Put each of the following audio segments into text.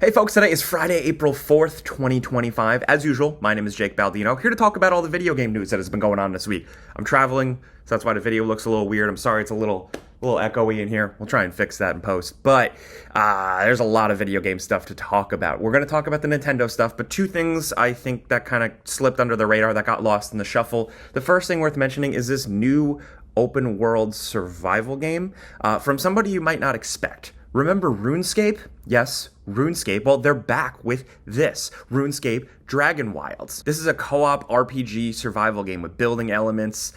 Hey folks, today is Friday, April 4th, 2025. As usual, my name is Jake Baldino, here to talk about all the video game news that has been going on this week. I'm traveling, so that's why the video looks a little weird. I'm sorry it's a little echoey in here. We'll try and fix that in post. But there's a lot of video game stuff to talk about. We're going to talk about the Nintendo stuff, but two things I think that kind of slipped under the radar that got lost in the shuffle. The first thing worth mentioning is this new open world survival game from somebody you might not expect. Remember RuneScape? Yes, RuneScape. Well, they're back with this, RuneScape Dragon Wilds. This is a co-op RPG survival game with building elements,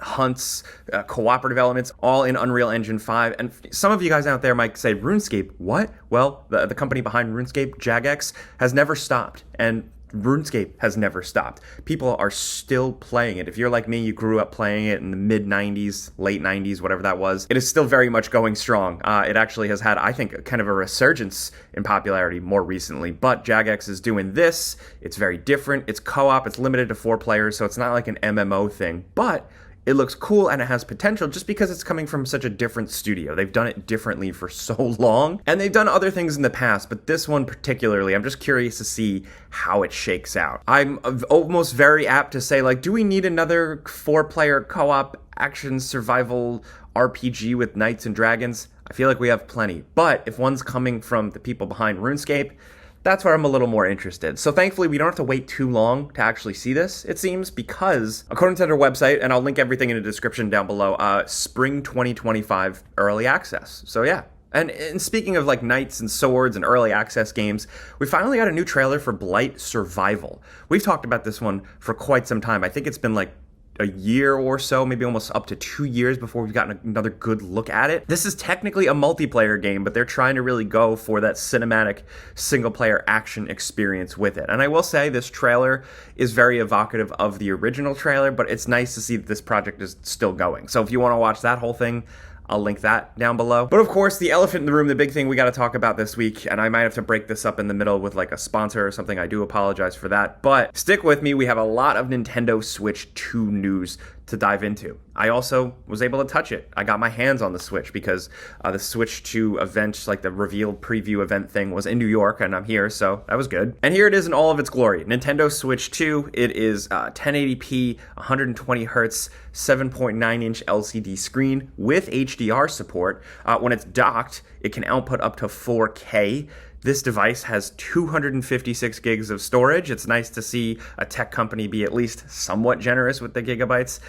hunts, cooperative elements, all in Unreal Engine 5. And some of you guys out there might say, RuneScape, what? Well, the company behind RuneScape, Jagex, has never stopped. And RuneScape has never stopped. People are still playing it. If you're like me, you grew up playing it in the mid-90s, late 90s, whatever that was. It is still very much going strong. It actually has had, I think, kind of a resurgence in popularity more recently. But Jagex is doing this. It's very different. It's co-op. It's limited to 4 players, so it's not like an MMO thing. But it looks cool and it has potential just because it's coming from such a different studio. They've done it differently for so long, and they've done other things in the past, but this one particularly, I'm just curious to see how it shakes out. I'm almost very apt to say, like, do we need another 4-player co-op action survival RPG with knights and dragons? I feel like we have plenty, but if one's coming from the people behind RuneScape, that's where I'm a little more interested. So thankfully, we don't have to wait too long to actually see this, it seems, because according to their website, and I'll link everything in the description down below, spring 2025 early access. So yeah. And speaking of like knights and swords and early access games, we finally got a new trailer for Blight Survival. We've talked about this one for quite some time. I think it's been like a year or so, maybe almost up to 2 years before we've gotten another good look at it. This is technically a multiplayer game, but they're trying to really go for that cinematic single-player action experience with it. And I will say this trailer is very evocative of the original trailer, but it's nice to see that this project is still going. So if you want to watch that whole thing, I'll link that down below. But of course, the elephant in the room, the big thing we got to talk about this week, and I might have to break this up in the middle with like a sponsor or something. I do apologize for that, but stick with me. We have a lot of Nintendo Switch 2 news to dive into. I also was able to touch it. I got my hands on the Switch because the Switch 2 event, like the reveal preview event thing, was in New York, and I'm here, so that was good. And here it is in all of its glory. Nintendo Switch 2, it is 1080p, 120 hertz, 7.9-inch LCD screen with HDR support. When it's docked, it can output up to 4K. This device has 256 gigs of storage. It's nice to see a tech company be at least somewhat generous with the gigabytes.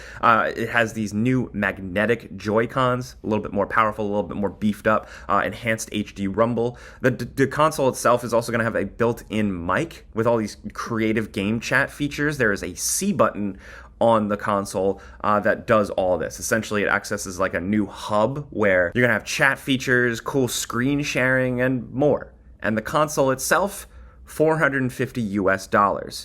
It has these new magnetic Joy-Cons, a little bit more powerful, a little bit more beefed up, enhanced HD rumble. The console itself is also going to have a built-in mic with all these creative game chat features. There is a C button on the console that does all this. Essentially, it accesses like a new hub where you're going to have chat features, cool screen sharing, and more. And the console itself, $450 US.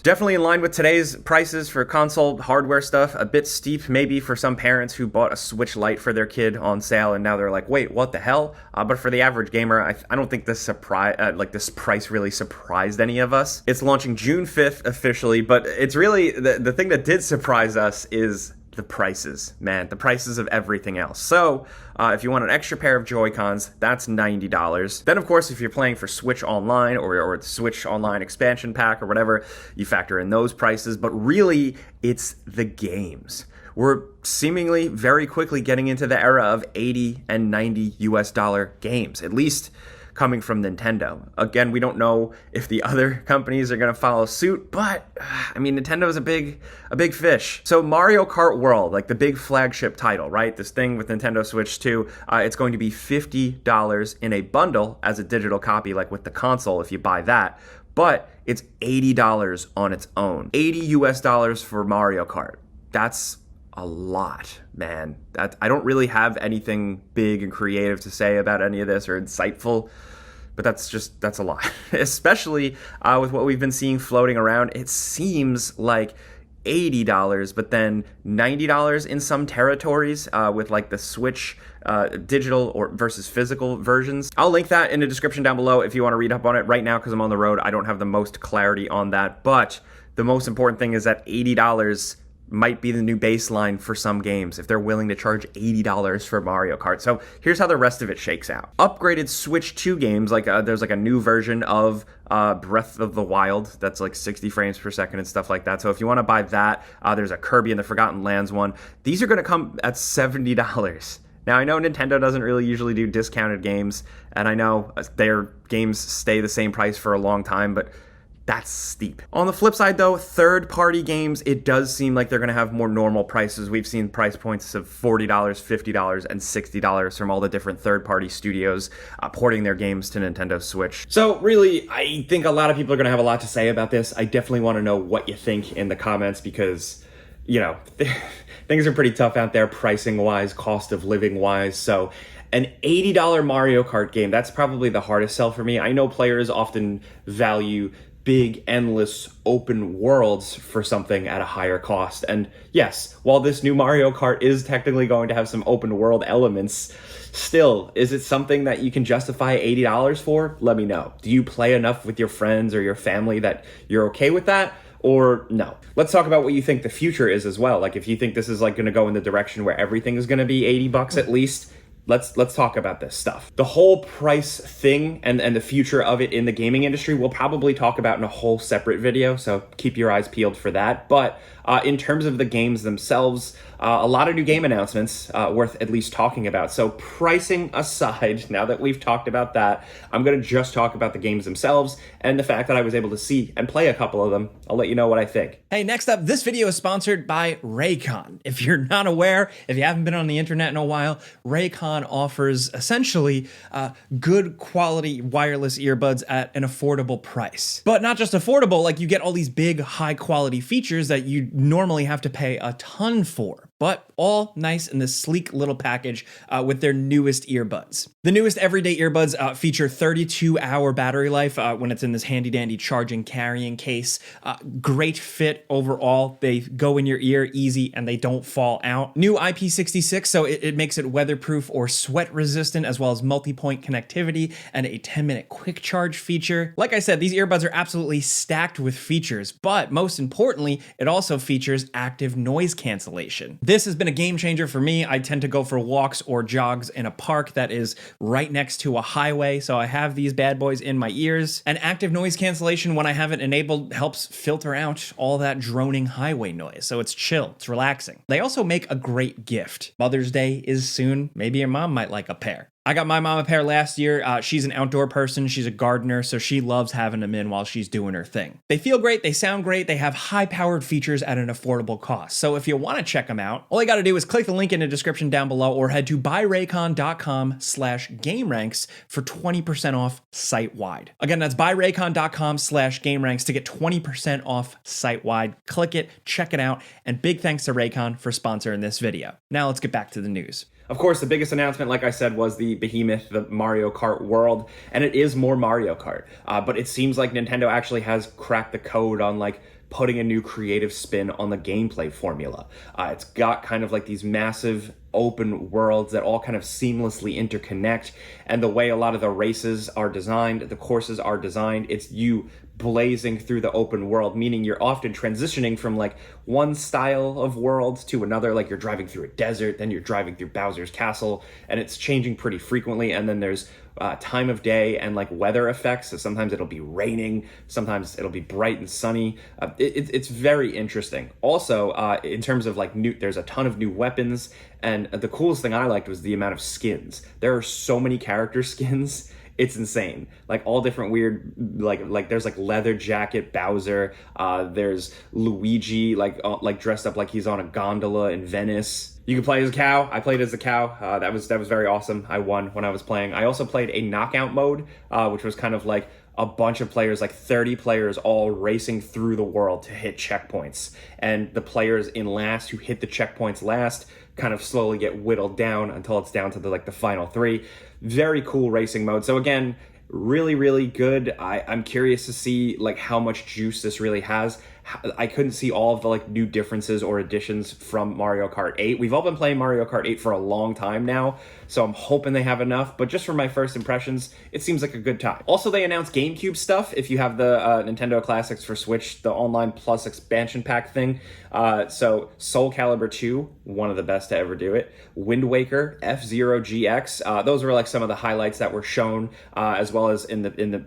Definitely in line with today's prices for console hardware stuff. A bit steep maybe for some parents who bought a Switch Lite for their kid on sale and now they're like, wait, what the hell? But for the average gamer, I don't think this price really surprised any of us. It's launching June 5th officially, but it's really the thing that did surprise us is the prices, man, the prices of everything else. So if you want an extra pair of Joy-Cons, that's $90. Then, of course, if you're playing for Switch Online or the Switch Online expansion pack or whatever, you factor in those prices. But really, it's the games. We're seemingly very quickly getting into the era of $80 and $90 US games, at least coming from Nintendo. Again, we don't know if the other companies are going to follow suit, but I mean, Nintendo is a big fish. So Mario Kart World, like the big flagship title, right? This thing with Nintendo Switch 2, it's going to be $50 in a bundle as a digital copy, like with the console if you buy that. But it's $80 on its own. $80 US for Mario Kart. That's a lot, man. I don't really have anything big and creative to say about any of this or insightful, but that's a lot. Especially with what we've been seeing floating around. It seems like $80, but then $90 in some territories with like the Switch digital or versus physical versions. I'll link that in the description down below if you want to read up on it. Right now, because I'm on the road, I don't have the most clarity on that, but the most important thing is that $80 might be the new baseline for some games if they're willing to charge $80 for Mario Kart. So here's how the rest of it shakes out. Upgraded Switch 2 games, like there's like a new version of Breath of the Wild that's like 60 frames per second and stuff like that. So if you want to buy that, there's a Kirby and the Forgotten Lands one. These are going to come at $70. Now, I know Nintendo doesn't really usually do discounted games, and I know their games stay the same price for a long time, but that's steep. On the flip side, though, third-party games, it does seem like they're going to have more normal prices. We've seen price points of $40, $50, and $60 from all the different third-party studios porting their games to Nintendo Switch. So really, I think a lot of people are going to have a lot to say about this. I definitely want to know what you think in the comments because, you know, things are pretty tough out there pricing-wise, cost of living-wise. So an $80 Mario Kart game, that's probably the hardest sell for me. I know players often value big, endless, open worlds for something at a higher cost. And yes, while this new Mario Kart is technically going to have some open world elements, still, is it something that you can justify $80 for? Let me know. Do you play enough with your friends or your family that you're okay with that? Or no? Let's talk about what you think the future is as well. Like if you think this is like going to go in the direction where everything is going to be $80 at least, let's talk about this stuff. The whole price thing and the future of it in the gaming industry, we'll probably talk about in a whole separate video, so keep your eyes peeled for that. But in terms of the games themselves, a lot of new game announcements worth at least talking about. So pricing aside, now that we've talked about that, I'm going to just talk about the games themselves and the fact that I was able to see and play a couple of them. I'll let you know what I think. Hey, next up, this video is sponsored by Raycon. If you're not aware, if you haven't been on the internet in a while, Raycon offers essentially good quality wireless earbuds at an affordable price. But not just affordable, like you get all these big high quality features that you normally have to pay a ton for, but all nice in this sleek little package with their newest earbuds. The newest everyday earbuds feature 32-hour battery life when it's in this handy dandy charging carrying case. Great fit overall. They go in your ear easy and they don't fall out. New IP66, so it makes it weatherproof or sweat resistant, as well as multi-point connectivity and a 10-minute quick charge feature. Like I said, these earbuds are absolutely stacked with features, but most importantly, it also features active noise cancellation. This has been a game changer for me. I tend to go for walks or jogs in a park that is right next to a highway, so I have these bad boys in my ears. And active noise cancellation, when I have it enabled, helps filter out all that droning highway noise, so it's chill, it's relaxing. They also make a great gift. Mother's Day is soon. Maybe your mom might like a pair. I got my mom a pair last year. She's an outdoor person. She's a gardener, so she loves having them in while she's doing her thing. They feel great. They sound great. They have high-powered features at an affordable cost. So if you want to check them out, all you got to do is click the link in the description down below or head to buyraycon.com/gameranx for 20% off site-wide. Again, that's buyraycon.com/gameranx to get 20% off site-wide. Click it, check it out, and big thanks to Raycon for sponsoring this video. Now let's get back to the news. Of course, the biggest announcement, like I said, was the behemoth, the Mario Kart World, and it is more Mario Kart. But it seems like Nintendo actually has cracked the code on like putting a new creative spin on the gameplay formula. It's got kind of like these massive open worlds that all kind of seamlessly interconnect, and the way a lot of the races are designed, the courses are designed, it's you blazing through the open world, meaning you're often transitioning from like one style of world to another, like you're driving through a desert, then you're driving through Bowser's castle, and it's changing pretty frequently. And then there's time of day and like weather effects, so sometimes it'll be raining, sometimes it'll be bright and sunny. It's very interesting. Also, in terms of like there's a ton of new weapons, and the coolest thing I liked was the amount of skins. There are so many character skins. It's insane. Like all different weird, like there's like leather jacket Bowser. There's Luigi, like dressed up like he's on a gondola in Venice. You can play as a cow. I played as a cow. That was very awesome. I won when I was playing. I also played a knockout mode, which was kind of like a bunch of players, like 30 players, all racing through the world to hit checkpoints. And the players in last who hit the checkpoints last kind of slowly get whittled down until it's down to the final three. Very cool racing mode. So again, really, really good. I'm curious to see like how much juice this really has. I couldn't see all of the like new differences or additions from Mario Kart 8. We've all been playing Mario Kart 8 for a long time now, so I'm hoping they have enough, but just from my first impressions, it seems like a good time. Also, they announced GameCube stuff. If you have the Nintendo Classics for Switch, the Online Plus expansion pack thing. So Soulcalibur 2, one of the best to ever do it. Wind Waker, F-Zero GX. Those were like some of the highlights that were shown, as well as in the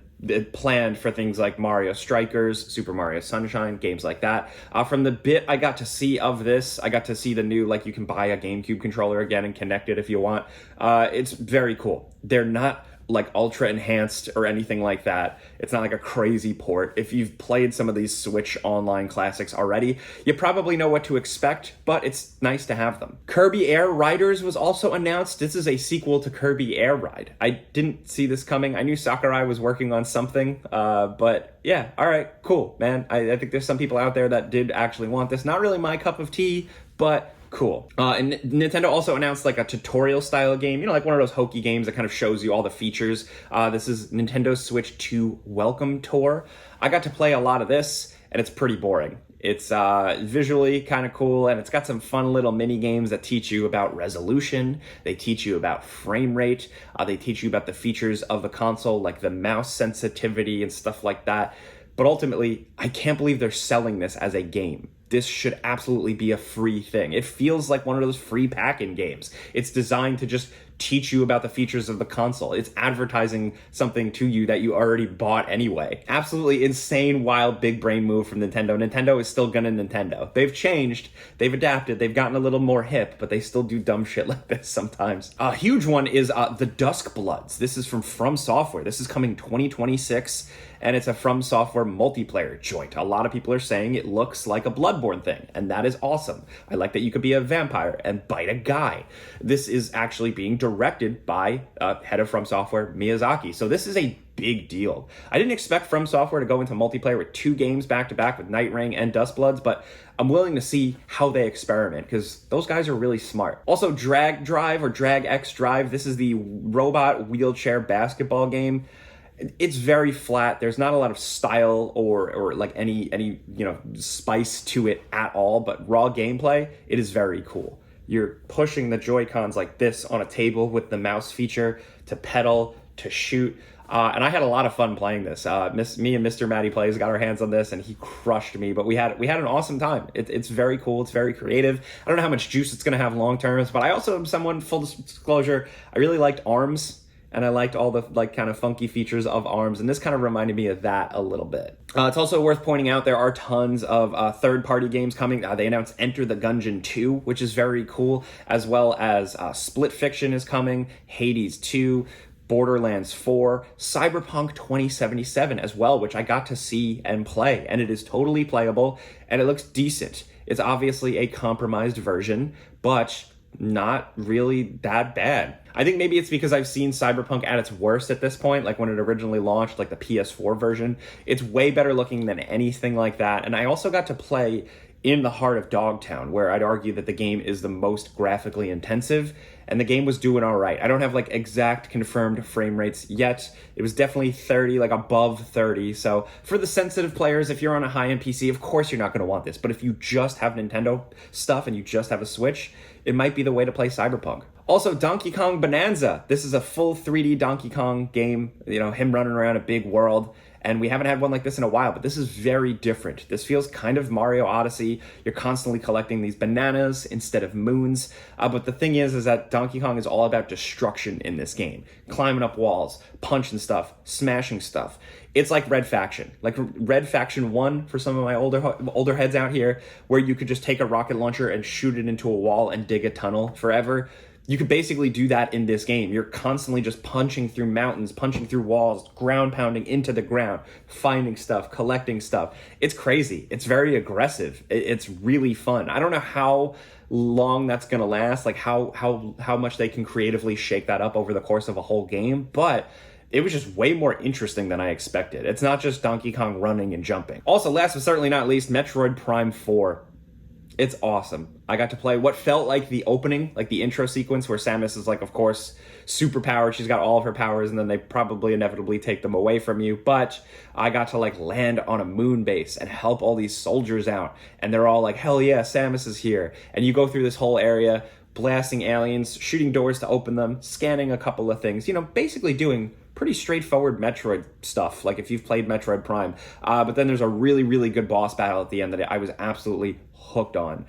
planned for things like Mario Strikers, Super Mario Sunshine, games like that. From the bit I got to see of this, I got to see the new, like, you can buy a GameCube controller again and connect it if you want. It's very cool. They're not like ultra enhanced or anything like that. It's not like a crazy port. If you've played some of these Switch Online classics already, you probably know what to expect, but it's nice to have them. Kirby Air Riders was also announced. This is a sequel to Kirby Air Ride. I didn't see this coming. I knew Sakurai was working on something, but yeah, all right, cool, man. I think there's some people out there that did actually want this. Not really my cup of tea, but cool. And Nintendo also announced like a tutorial style game, you know, like one of those hokey games that kind of shows you all the features. This is Nintendo Switch 2 Welcome Tour. I got to play a lot of this, and it's pretty boring. It's visually kind of cool, and it's got some fun little mini games that teach you about resolution. They teach you about frame rate. They teach you about the features of the console, like the mouse sensitivity and stuff like that. But ultimately, I can't believe they're selling this as a game. This should absolutely be a free thing. It feels like one of those free pack-in games. It's designed to just teach you about the features of the console. It's advertising something to you that you already bought anyway. Absolutely insane, wild, big brain move from Nintendo. Nintendo is still gonna Nintendo. They've changed, they've adapted, they've gotten a little more hip, but they still do dumb shit like this sometimes. A huge one is the Dusk Bloods. This is from Software. This is coming 2026, and it's a From Software multiplayer joint. A lot of people are saying it looks like a Bloodborne thing, and that is awesome. I like that you could be a vampire and bite a guy. This is actually being directed by head of From Software, Miyazaki. So this is a big deal. I didn't expect From Software to go into multiplayer with 2 games back-to-back with Night Ring and Dusk Bloods, but I'm willing to see how they experiment, because those guys are really smart. Also, Drag Drive or Drag X Drive, this is the robot wheelchair basketball game. It's very flat. There's not a lot of style or like any you know, spice to it at all, but raw gameplay, it is very cool. You're pushing the Joy-Cons like this on a table with the mouse feature to pedal, to shoot. And I had a lot of fun playing this. Me and Mr. Matty Plays got our hands on this, and he crushed me. But we had an awesome time. It's very cool. It's very creative. I don't know how much juice it's going to have long term, but I also am someone, full disclosure, I really liked ARMS. And I liked all the like kind of funky features of ARMS, and this kind of reminded me of that a little bit. It's also worth pointing out there are tons of third-party games coming. They announced Enter the Gungeon 2, which is very cool, as well as Split Fiction is coming, Hades 2, Borderlands 4, Cyberpunk 2077 as well, which I got to see and play, and it is totally playable, and it looks decent. It's obviously a compromised version, but not really that bad. I think maybe it's because I've seen Cyberpunk at its worst at this point, like when it originally launched, like the PS4 version. It's way better looking than anything like that. And I also got to play in the heart of Dogtown, where I'd argue that the game is the most graphically intensive, and the game was doing all right. I don't have like exact confirmed frame rates yet. It was definitely 30, like above 30. So for the sensitive players, if you're on a high-end PC, of course you're not going to want this. But if you just have Nintendo stuff and you just have a Switch, it might be the way to play Cyberpunk. Also, Donkey Kong Bonanza. This is a full 3D Donkey Kong game, you know, him running around a big world. And we haven't had one like this in a while, but this is very different. This feels kind of Mario Odyssey. You're constantly collecting these bananas instead of moons. But the thing is that Donkey Kong is all about destruction in this game. Climbing up walls, punching stuff, smashing stuff. It's like Red Faction. Like Red Faction 1 for some of my older heads out here, where you could just take a rocket launcher and shoot it into a wall and dig a tunnel forever. You could basically do that in this game. You're constantly just punching through mountains, punching through walls, ground pounding into the ground, finding stuff, collecting stuff. It's crazy. It's very aggressive. It's really fun. I don't know how long that's going to last, like how much they can creatively shake that up over the course of a whole game, but it was just way more interesting than I expected. It's not just Donkey Kong running and jumping. Also, last but certainly not least, Metroid Prime 4. It's awesome. I got to play what felt like the opening, like the intro sequence where Samus is like, of course, super powered. She's got all of her powers, and then they probably inevitably take them away from you. But I got to like land on a moon base and help all these soldiers out. And they're all like, hell yeah, Samus is here. And you go through this whole area blasting aliens, shooting doors to open them, scanning a couple of things, you know, basically doing pretty straightforward Metroid stuff, like if you've played Metroid Prime. But then there's a really, really good boss battle at the end that I was absolutely hooked on.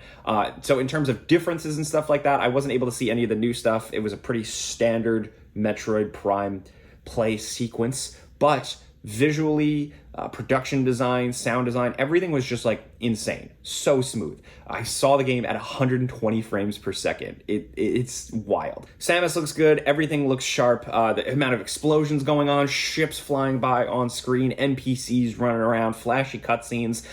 So in terms of differences and stuff like that, I wasn't able to see any of the new stuff. It was a pretty standard Metroid Prime play sequence, but visually, production design, sound design, everything was just like insane. So smooth. I saw the game at 120 frames per second. It's wild. Samus looks good. Everything looks sharp. The amount of explosions going on, ships flying by on screen, NPCs running around, flashy cutscenes.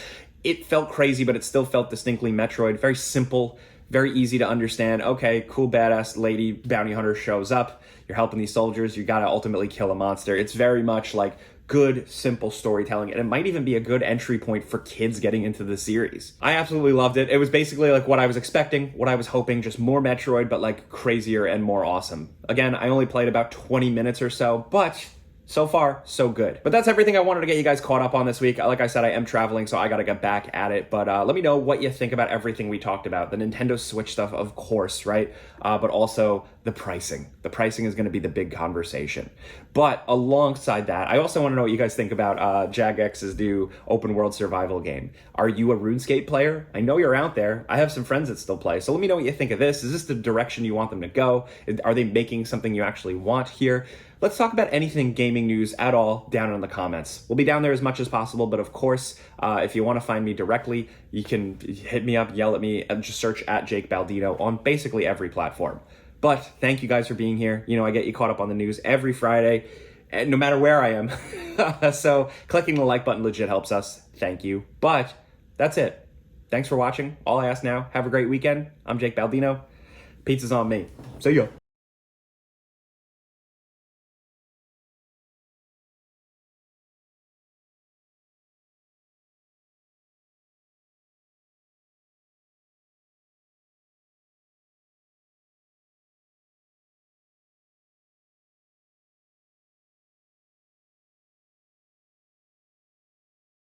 It felt crazy, but it still felt distinctly Metroid. Very simple, very easy to understand. Okay, cool badass lady bounty hunter shows up. You're helping these soldiers. You gotta ultimately kill a monster. It's very much like good, simple storytelling, and it might even be a good entry point for kids getting into the series. I absolutely loved it. It was basically like what I was expecting, what I was hoping, just more Metroid, but like crazier and more awesome. Again, I only played about 20 minutes or so, but so far, so good. But that's everything I wanted to get you guys caught up on this week. Like I said, I am traveling, so I gotta get back at it. But let me know what you think about everything we talked about. The Nintendo Switch stuff, of course, right? But also the pricing. The pricing is gonna be the big conversation. But alongside that, I also wanna know what you guys think about Jagex's new open world survival game. Are you a RuneScape player? I know you're out there. I have some friends that still play. So let me know what you think of this. Is this the direction you want them to go? Are they making something you actually want here? Let's talk about anything gaming news at all down in the comments. We'll be down there as much as possible, but of course, if you want to find me directly, you can hit me up, yell at me, and just search at Jake Baldino on basically every platform. But thank you guys for being here. You know, I get you caught up on the news every Friday, and no matter where I am. So clicking the like button legit helps us. Thank you. But that's it. Thanks for watching. All I ask now, have a great weekend. I'm Jake Baldino. Pizza's on me. See ya.